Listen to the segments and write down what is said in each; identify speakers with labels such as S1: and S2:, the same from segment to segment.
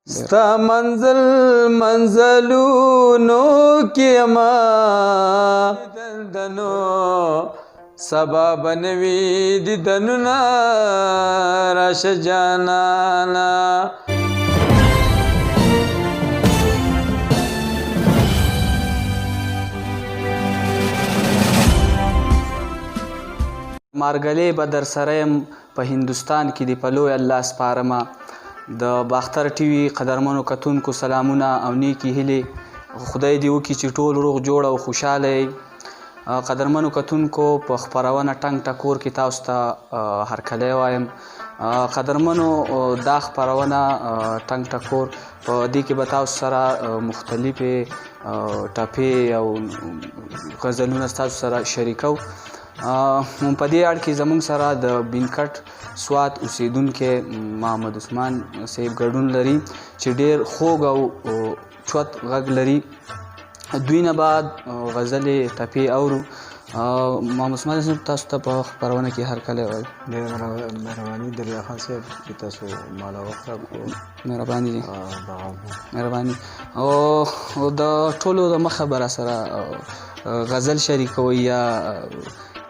S1: ستا منزل منزلونو کیما دندنو سبا بنوی دیدنونا راش جانانا مارګلې به در سره یم په هندوستان کې د په لوی الله سپارمه د باختر ټي وي قدرمنو کتونکو سلامونه او نیکې هیلې خدای دې وکړي چې ټول روغ جوړ او خوشحاله یې قدرمنو کتونکو په خپرونه ټنګ ټکور کې تاسو ته هرکلی وایم قدرمنو دا خپرونه ټنګ ټکور په دې کې به تاسو سره مختلفې ټپې او غزلونه ستاسو سره شریکو په دې اړ کې زموږ سره د بینکټ سوات اوسیدونکی محمد عثمان صاحب ګډون لري چې ډېر خوږ او چوت غږ لري دوی نه بعد غزلې ټپې اورو محمد عثمان صاحب تاسو ته په خپرونه کې هرکلی وایي
S2: ډېره مهرباني دریا خان صاحب چې تاسو ماله وخت راکړو
S1: مهرباني دي مهرباني او د ټولو د مخه به راسره غزل شریکوئ یا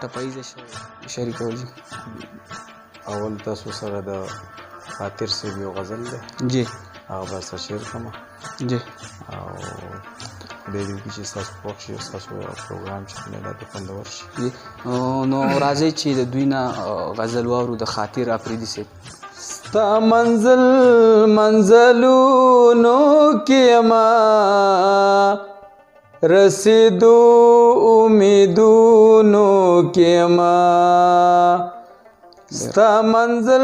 S1: ټپاییزه شریکول دي
S2: اول تاسو سره د خاطر صاحب یو غزل دی
S1: جی
S2: هغه به سره شعر کومه
S1: جی
S2: او دې کې چې تاسو خوښ شي تاسو پروګرام چې نه دا خوندور شي
S1: نو راځئ چې د دوی نه غزل واورو د خاطر افریدي صاحب
S3: ستا منزل منزلونو کیما رسیدو امیدونو کیما ستا منزل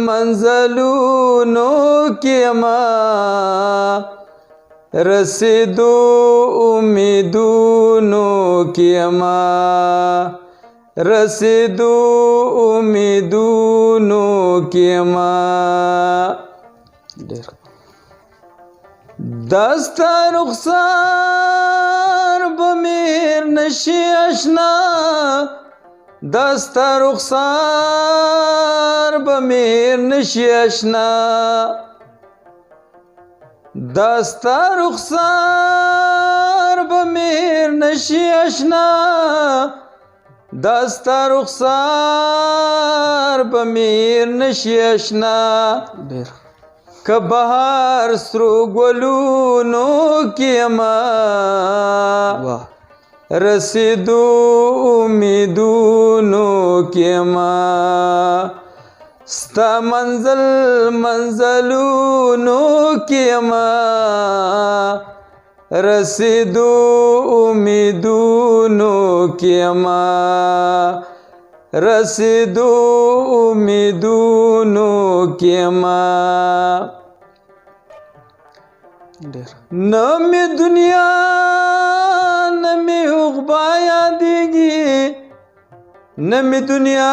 S3: منزلونو کیما رسیدو امیدونو کیما رسیدو امیدونو کیما دستا رخسار بمیر نشی اشنا دستا رخسار بمیر نشی اشنا دستا رخسار بمیر نشی اشنا دستا رخسار بمیر نشی اشنا که بهار سرو ګلونو کیما رسیدو امیدونو کیما ستا منزل منزلونو کیما رسیدو امیدونو کیما رسیدو امیدونو کیما نمی دنیا نمی عقبا یادیگی نمی دنیا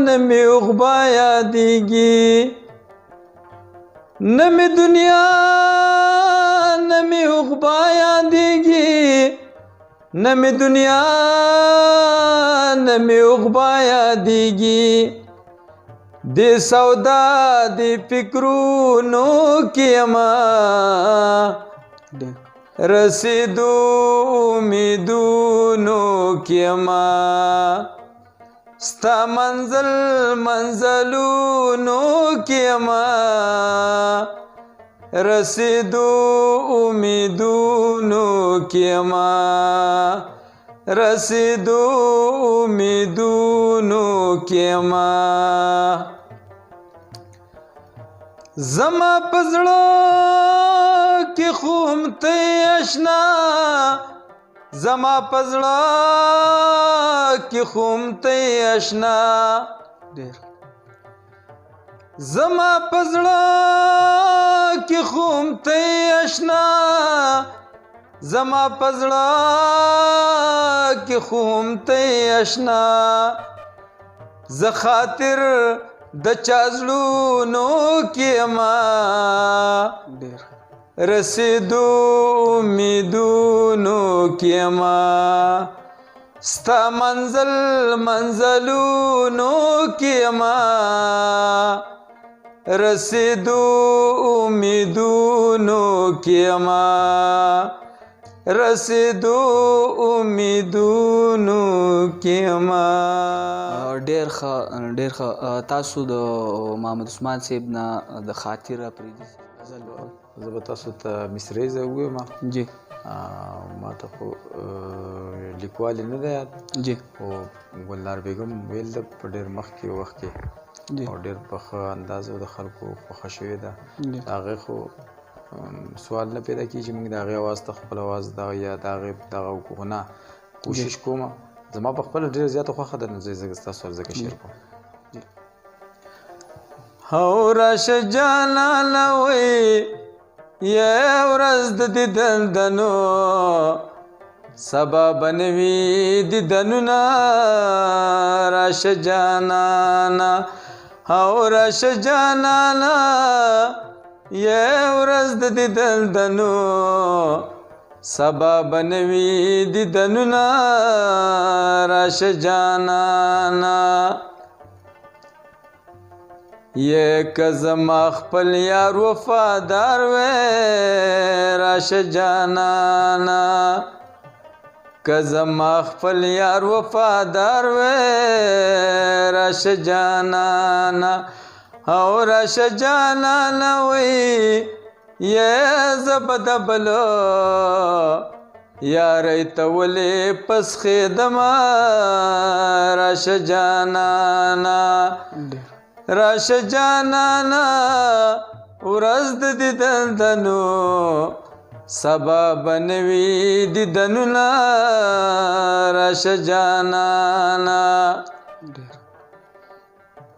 S3: نمی عقبا یادیگی نمی دنیا نمی عقبا یادیگی نمی دنیا نمی عقبا یادیگی دی سودا دی فکرونو کیما رسیدو امیدونو کیما ستا منزل منزلونو کیما رسیدو امیدونو کیما رسیدو امیدونو کیما زما پزړه کې خوم ته آشنا زما پزړه کې خوم ته آشنا زما پزړه کې خوم ته آشنا زما پزړه کې خوم ته آشنا ز خاطر د چازلونو کیما رسیدو امیدونو کیما ستا منزل منزلونو کیما رسیدو امیدونو کیما رسیدو امیدونو کیما.
S1: ډېر ښه تاسو د محمد عثمان صاحب نه د خاطره پرېږدي غزل
S2: زه به تاسو ته مصریزه ووایم.
S1: جی
S2: ما ته خو لیکوال یې نه دی یاد،
S1: جی
S2: خو ګلنار بیګم ویل ده په ډېر مخکې وخت کې
S1: جی
S2: او ډېر په ښه انداز د خلکو خوښه شوې ده.
S1: جی
S2: د هغې خو سوال نه پیدا کېږي چې موږ د هغې اواز ته خپل اواز دغه یا د هغې دغه وکړو. نه، کوشش کوم. زما په خپله ډېره زیاته خوښه ده، نو زه ستاسو ځکه شعر کوم.
S3: او راشه جانانه وی یې ورځ د دیدندنو سبا به نه وي دیدنونه. راشه جانانه او راشه جانانه یې ورځ د دیدندنو سبا به نه وي دیدنونه. راشه جانانه یې که زما خپل یار وفادار وې راشه جانانه که زما خپل یار وفادار وې راشه جانانه او راشه جانانه وی یې زه به د بلو یارۍ ته ولې پسخېدمه. راشه جانانه راشه جانانه ورځ د دیدندنو سبا به نه وي دیدنونه. راشه جانانه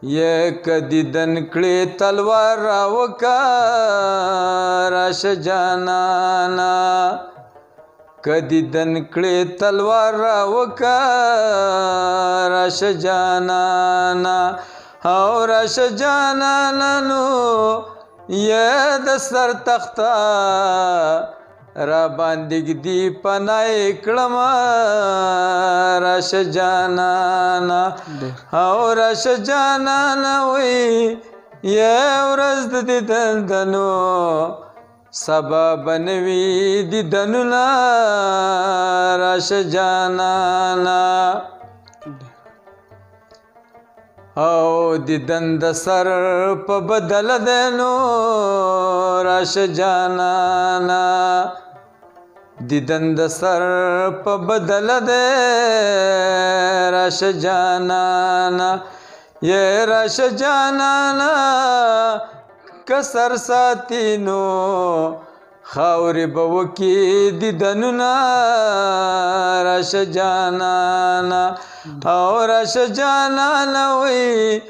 S3: یې که دیدن کړې تلوار راوکه. راشه جانانه که دیدن کړې تلوار راوکه. راشه جانانه او راشه جانانه نو یې د سر تخته را باندې ږدي پناه کړمه. راشه جانانه او راشه جانانه وی یې ورځ د دیدندنو سبا به نه وي دیدنونه. راشه جانانه او دیدن د سر په بدل دی نو. راشه جانانه دیدن د سر په بدل دی. راشه جانانه یې راشه جانانه که سر ساتي نو خاورې به وکړي دیدنونه. راشه جانانه او راشه جانانه وی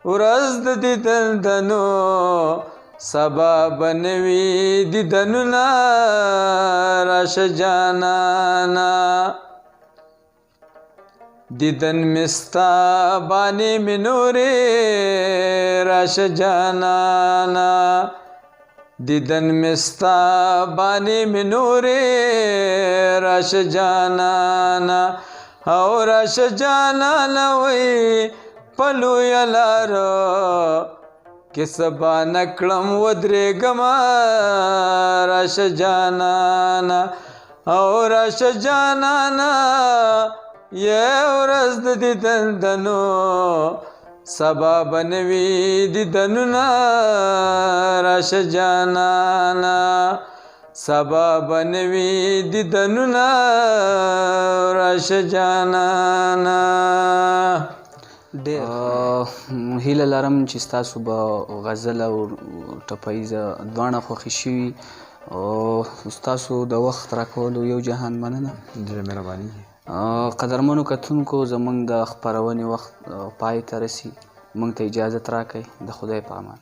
S3: ورځ د دیدندنو سبا به نه وي دیدنونه. راشه جانانه دیدن مې ستا باندې مې نورې. راشه جانانه دیدن مې ستا باندې مې نورې. راشه جانانه او راشه جانانه وی په لویه لاره کې سبا نه کړم ودرېږمه. راشه جانانه او راشه جانانه یې ورځ د دیدندنو سبا به نه وي دیدنونه. راشه جانانه سبا به نه وي دیدنونه. راشه جانانه.
S1: هیله لرم چې ستاسو به غزل او ټپیزه دواړه خوښې شوي او ستاسو د وخت راکولو یو جهان مننه.
S2: ډېره مهرباني.
S1: قدرمنو کتونکو زموږ د خپرونې وخت پای ته رسي. موږ ته اجازت راکړئ. د خدای په امان.